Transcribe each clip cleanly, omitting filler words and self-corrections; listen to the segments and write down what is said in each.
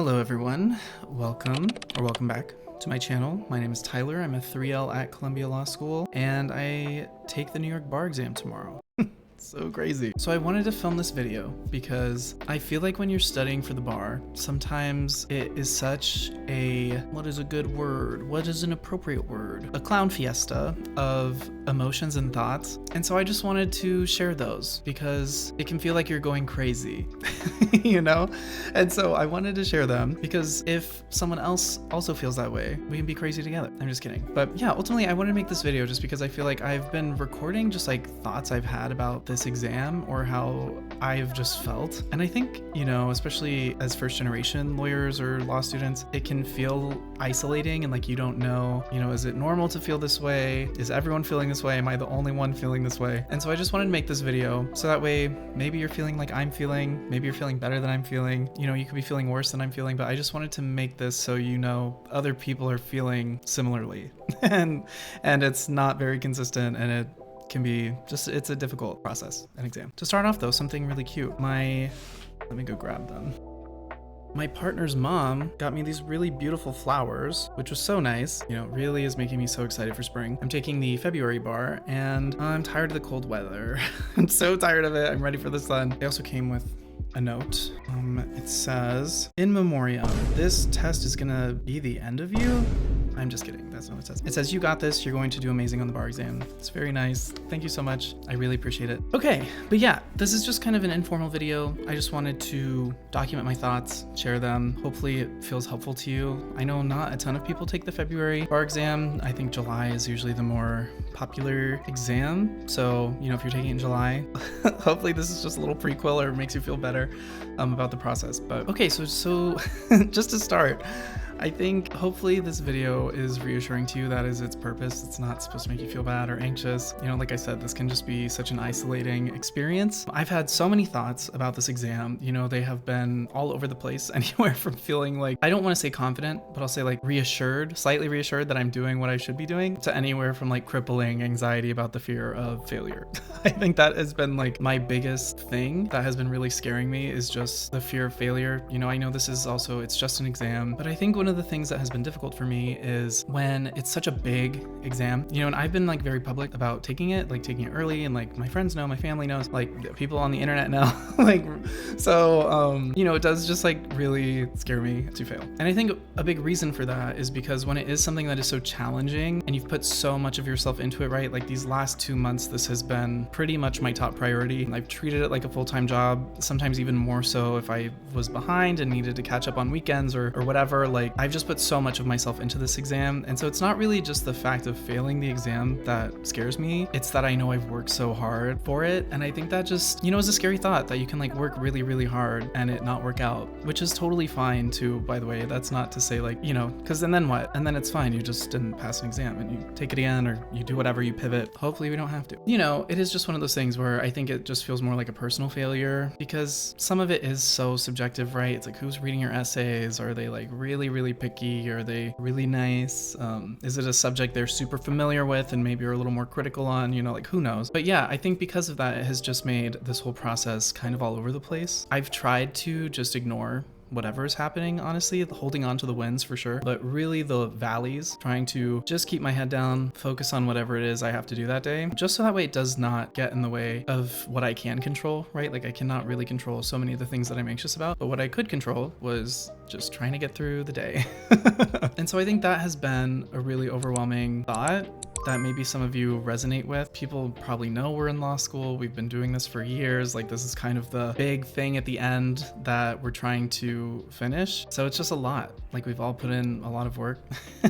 Hello everyone, welcome back to my channel. My name is Tyler. I'm a 3L at Columbia Law School and I take the New York bar exam tomorrow. So crazy. So I wanted to film this video because I feel like when you're studying for the bar, sometimes it is such a, what is a good word? What is an appropriate word? A clown fiesta of emotions and thoughts. And so I just wanted to share those because it can feel like you're going crazy, you know? And so I wanted to share them because if someone else also feels that way, we can be crazy together. I'm just kidding. But yeah, ultimately I wanted to make this video just because I feel like I've been recording just like thoughts I've had about this exam or how I've just felt. And I think, you know, especially as first generation lawyers or law students, it can feel isolating and like you don't know, you know, is it normal to feel this way? Is everyone feeling this way? Am I the only one feeling this way? And so I just wanted to make this video so that way maybe you're feeling like I'm feeling, maybe you're feeling better than I'm feeling, you know, you could be feeling worse than I'm feeling, but I just wanted to make this so you know other people are feeling similarly and it's not very consistent and it can be just, it's a difficult process, an exam. To start off though, something really cute. Let me go grab them. My partner's mom got me these really beautiful flowers, which was so nice. You know, it really is making me so excited for spring. I'm taking the February bar and I'm tired of the cold weather. I'm so tired of it. I'm ready for the sun. They also came with a note. It says, in memoriam, this test is gonna be the end of you. I'm just kidding. That's not what it says. It says, you got this. You're going to do amazing on the bar exam. It's very nice. Thank you so much. I really appreciate it. Okay, but yeah, this is just kind of an informal video. I just wanted to document my thoughts, share them. Hopefully it feels helpful to you. I know not a ton of people take the February bar exam. I think July is usually the more popular exam. So, you know, if you're taking it in July, hopefully this is just a little prequel or makes you feel better about the process. But okay, so just to start, I think hopefully this video is reassuring to you. That is its purpose. It's not supposed to make you feel bad or anxious. You know, like I said, this can just be such an isolating experience. I've had so many thoughts about this exam. You know, they have been all over the place, anywhere from feeling like, I don't want to say confident, but I'll say like reassured, slightly reassured that I'm doing what I should be doing, to anywhere from like crippling anxiety about the fear of failure. I think that has been like my biggest thing that has been really scaring me, is just the fear of failure. You know, I know this is also, it's just an exam, but I think one of the things that has been difficult for me is when it's such a big exam, you know, and I've been like very public about taking it early, and like my friends know, my family knows, like people on the internet know, like, so, you know, it does just like really scare me to fail. And I think a big reason for that is because when it is something that is so challenging and you've put so much of yourself into it, right? Like these last 2 months, this has been pretty much my top priority. I've treated it like a full-time job, sometimes even more so if I was behind and needed to catch up on weekends or whatever. Like I've just put so much of myself into this exam. And so it's not really just the fact of failing the exam that scares me. It's that I know I've worked so hard for it. And I think that just, you know, is a scary thought that you can like work really, really hard and it not work out, which is totally fine too, by the way. That's not to say like, you know, because then what? And then it's fine. You just didn't pass an exam and you take it again, or you do whatever, you pivot. Hopefully we don't have to. You know, it is just one of those things where I think it just feels more like a personal failure because some of it is so subjective, right? It's like, who's reading your essays? Are they like really, really picky? Are they really nice? Is it a subject they're super familiar with and maybe are a little more critical on, you know, like who knows? But yeah, I think because of that, it has just made this whole process kind of all over the place. I've tried to just ignore whatever is happening, honestly, holding on to the wins for sure, but really the valleys, trying to just keep my head down, focus on whatever it is I have to do that day, just so that way it does not get in the way of what I can control, right? Like I cannot really control so many of the things that I'm anxious about, but what I could control was just trying to get through the day. And so I think that has been a really overwhelming thought that maybe some of you resonate with. People probably know we're in law school. We've been doing this for years. Like this is kind of the big thing at the end that we're trying to finish. So it's just a lot. Like we've all put in a lot of work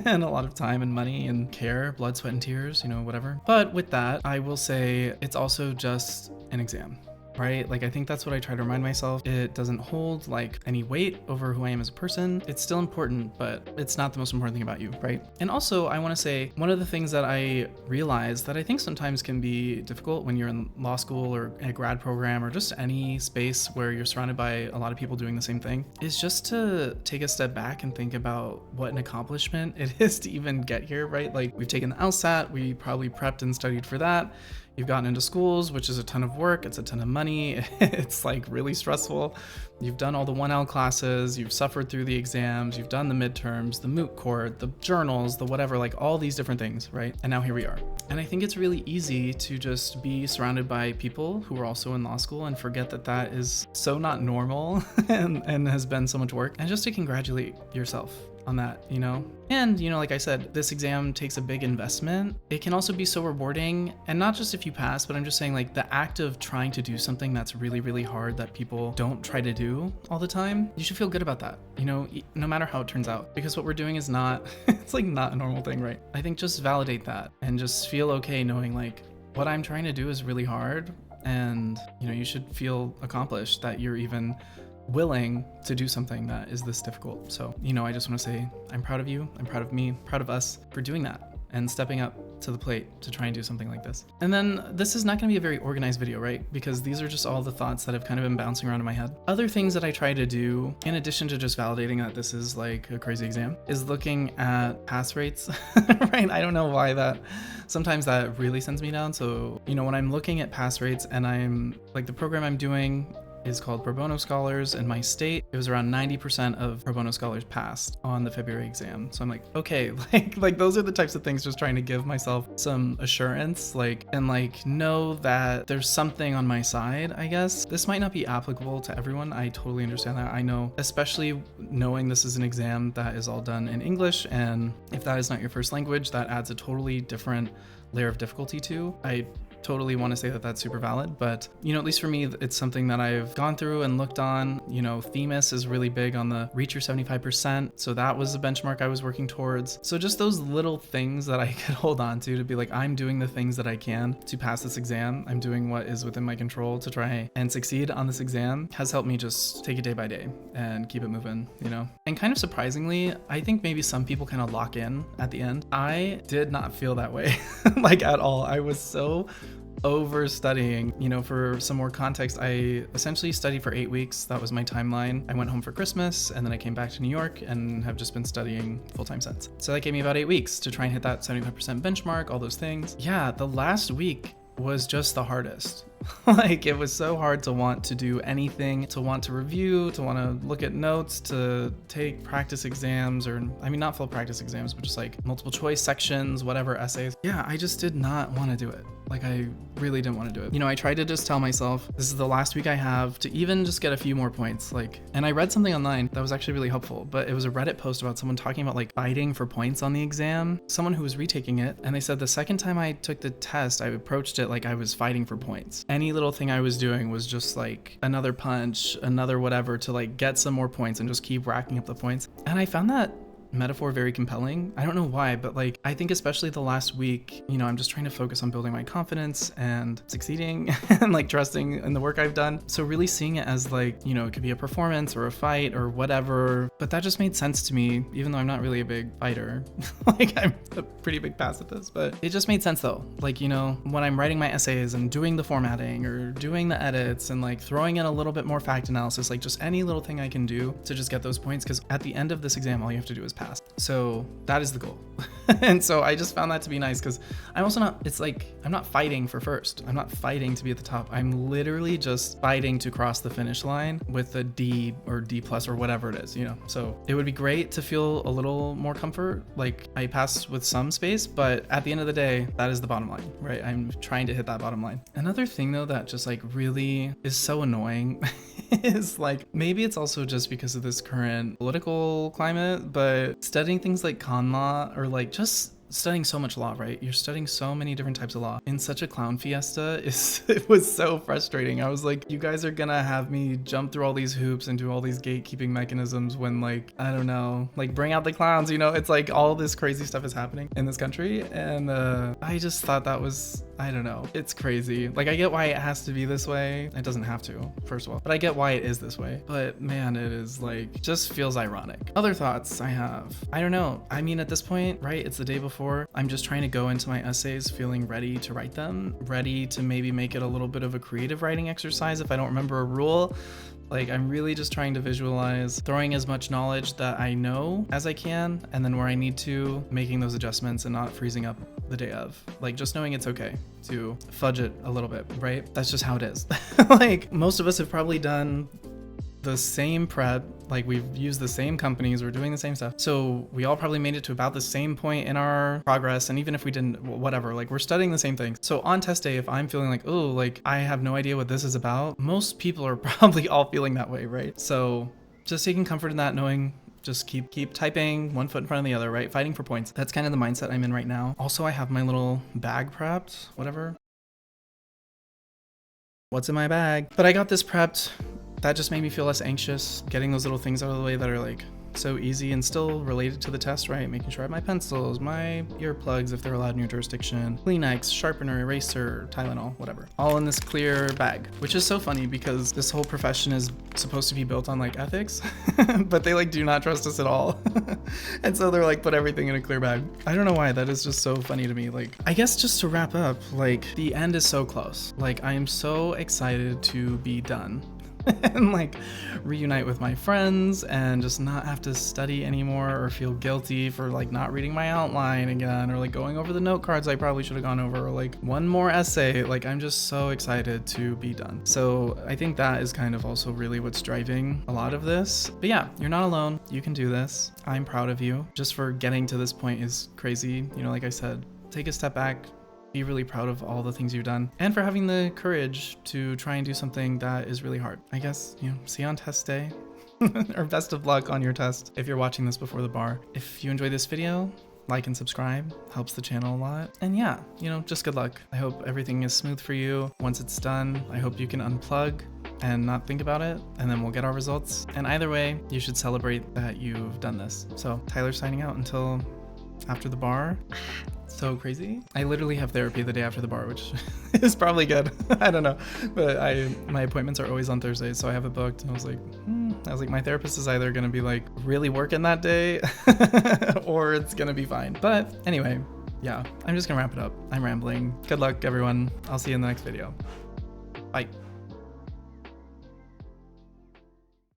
and a lot of time and money and care, blood, sweat, and tears, you know, whatever. But with that, I will say it's also just an exam. Right? Like I think that's what I try to remind myself. It doesn't hold like any weight over who I am as a person. It's still important, but it's not the most important thing about you, right? And also I want to say one of the things that I realized that I think sometimes can be difficult when you're in law school or a grad program or just any space where you're surrounded by a lot of people doing the same thing is just to take a step back and think about what an accomplishment it is to even get here, right? Like we've taken the LSAT, we probably prepped and studied for that. You've gotten into schools, which is a ton of work. It's a ton of money. It's like really stressful. You've done all the 1L classes. You've suffered through the exams. You've done the midterms, the moot court, the journals, the whatever, like all these different things, right? And now here we are. And I think it's really easy to just be surrounded by people who are also in law school and forget that that is so not normal and has been so much work. And just to congratulate yourself on that, you know? And, you know, like I said, this exam takes a big investment. It can also be so rewarding, and not just if you pass, but I'm just saying like the act of trying to do something that's really, really hard that people don't try to do all the time, you should feel good about that, you know, no matter how it turns out, because what we're doing is not, it's like not a normal thing, right? I think just validate that and just feel okay knowing like what I'm trying to do is really hard, and, you know, you should feel accomplished that you're even willing to do something that is this difficult. So, you know, I just want to say I'm proud of you, I'm proud of me, proud of us for doing that and stepping up to the plate to try and do something like this. And then this is not going to be a very organized video, right? Because these are just all the thoughts that have kind of been bouncing around in my head. Other things that I try to do, in addition to just validating that this is like a crazy exam, is looking at pass rates, right? I don't know why sometimes that really sends me down. So, you know, when I'm looking at pass rates and I'm like, the program I'm doing is called Pro Bono Scholars. In my state, it was around 90% of Pro Bono Scholars passed on the February exam. So I'm like, okay, like those are the types of things, just trying to give myself some assurance, like, and like know that there's something on my side, I guess. This might not be applicable to everyone. I totally understand that. I know, especially knowing this is an exam that is all done in English, and if that is not your first language, that adds a totally different layer of difficulty to. I totally want to say that that's super valid, but, you know, at least for me, it's something that I've gone through and looked on. You know, Themis is really big on the reach your 75%. So that was the benchmark I was working towards. So just those little things that I could hold on to be like, I'm doing the things that I can to pass this exam. I'm doing what is within my control to try and succeed on this exam, has helped me just take it day by day and keep it moving, you know? And kind of surprisingly, I think maybe some people kind of lock in at the end. I did not feel that way, like at all. I was so over studying. You know, for some more context, I essentially studied for 8 weeks. That was my timeline. I went home for Christmas and then I came back to New York and have just been studying full-time since. So that gave me about 8 weeks to try and hit that 75% benchmark, all those things. Yeah, the last week was just the hardest. Like, it was so hard to want to do anything, to want to review, to want to look at notes, to take practice exams, or I mean, not full practice exams, but just like multiple choice sections, whatever, essays. Yeah, I just did not want to do it. Like, I really didn't want to do it. You know, I tried to just tell myself, this is the last week I have to even just get a few more points. Like, and I read something online that was actually really helpful, but it was a Reddit post about someone talking about like fighting for points on the exam, someone who was retaking it. And they said the second time I took the test, I approached it like I was fighting for points. Any little thing I was doing was just like another punch, another whatever to like get some more points and just keep racking up the points. And I found that metaphor very compelling. I don't know why, but like, I think especially the last week, you know, I'm just trying to focus on building my confidence and succeeding and like trusting in the work I've done. So really seeing it as like, you know, it could be a performance or a fight or whatever, but that just made sense to me, even though I'm not really a big fighter. Like, I'm a pretty big pacifist, but it just made sense though. Like, you know, when I'm writing my essays and doing the formatting or doing the edits and like throwing in a little bit more fact analysis, like just any little thing I can do to just get those points, because at the end of this exam, all you have to do is pass. So that is the goal. And so I just found that to be nice, because I'm also not, it's like, I'm not fighting for first. I'm not fighting to be at the top. I'm literally just fighting to cross the finish line with a D or D plus or whatever it is, you know? So it would be great to feel a little more comfort. Like, I pass with some space, but at the end of the day, that is the bottom line, right? I'm trying to hit that bottom line. Another thing though, that just like really is so annoying is like, maybe it's also just because of this current political climate, but studying things like con law or like just studying so much law, right? You're studying so many different types of law in such a clown fiesta. It was so frustrating. I was like, you guys are gonna have me jump through all these hoops and do all these gatekeeping mechanisms when, like, I don't know, like, bring out the clowns, you know? It's like all this crazy stuff is happening in this country, and I just thought that was, I don't know, it's crazy. Like, I get why it has to be this way. It doesn't have to, first of all, but I get why it is this way. But man, it is like, just feels ironic. Other thoughts I have, I don't know. I mean, at this point, right, it's the day before. I'm just trying to go into my essays feeling ready to write them, ready to maybe make it a little bit of a creative writing exercise if I don't remember a rule. Like, I'm really just trying to visualize throwing as much knowledge that I know as I can, and then where I need to, making those adjustments and not freezing up the day of. Like, just knowing it's okay to fudge it a little bit, right? That's just how it is. Like, most of us have probably done the same prep, like we've used the same companies, we're doing the same stuff. So we all probably made it to about the same point in our progress. And even if we didn't, whatever, like we're studying the same things. So on test day, if I'm feeling like, oh, like I have no idea what this is about, most people are probably all feeling that way, right? So just taking comfort in that, knowing just keep typing one foot in front of the other, right? Fighting for points. That's kind of the mindset I'm in right now. Also, I have my little bag prepped, whatever. What's in my bag? But I got this prepped. That just made me feel less anxious, getting those little things out of the way that are like so easy and still related to the test, right? Making sure I have my pencils, my earplugs if they're allowed in your jurisdiction, Kleenex, sharpener, eraser, Tylenol, whatever. All in this clear bag, which is so funny because this whole profession is supposed to be built on like ethics, but they like do not trust us at all. And so they're like, put everything in a clear bag. I don't know why, that is just so funny to me. Like, I guess just to wrap up, like the end is so close. Like I am so excited to be done. And like reunite with my friends and just not have to study anymore or feel guilty for like not reading my outline again or like going over the note cards I probably should have gone over or like one more essay. Like I'm just so excited to be done. So I think that is kind of also really what's driving a lot of this. But yeah, you're not alone. You can do this. I'm proud of you. Just for getting to this point is crazy. You know, like I said, take a step back. Be really proud of all the things you've done and for having the courage to try and do something that is really hard. I guess, you know, see you on test day or best of luck on your test if you're watching this before the bar. If you enjoyed this video, like and subscribe, helps the channel a lot. And yeah, you know, just good luck. I hope everything is smooth for you. Once it's done, I hope you can unplug and not think about it, and then we'll get our results. And either way, you should celebrate that you've done this. So Tyler signing out until after the bar. So crazy. I literally have therapy the day after the bar, which is probably good. I don't know, but my appointments are always on Thursdays, so I have it booked. And I was like, my therapist is either gonna be like really working that day, or it's gonna be fine. But anyway, yeah, I'm just gonna wrap it up. I'm rambling. Good luck, everyone. I'll see you in the next video. Bye.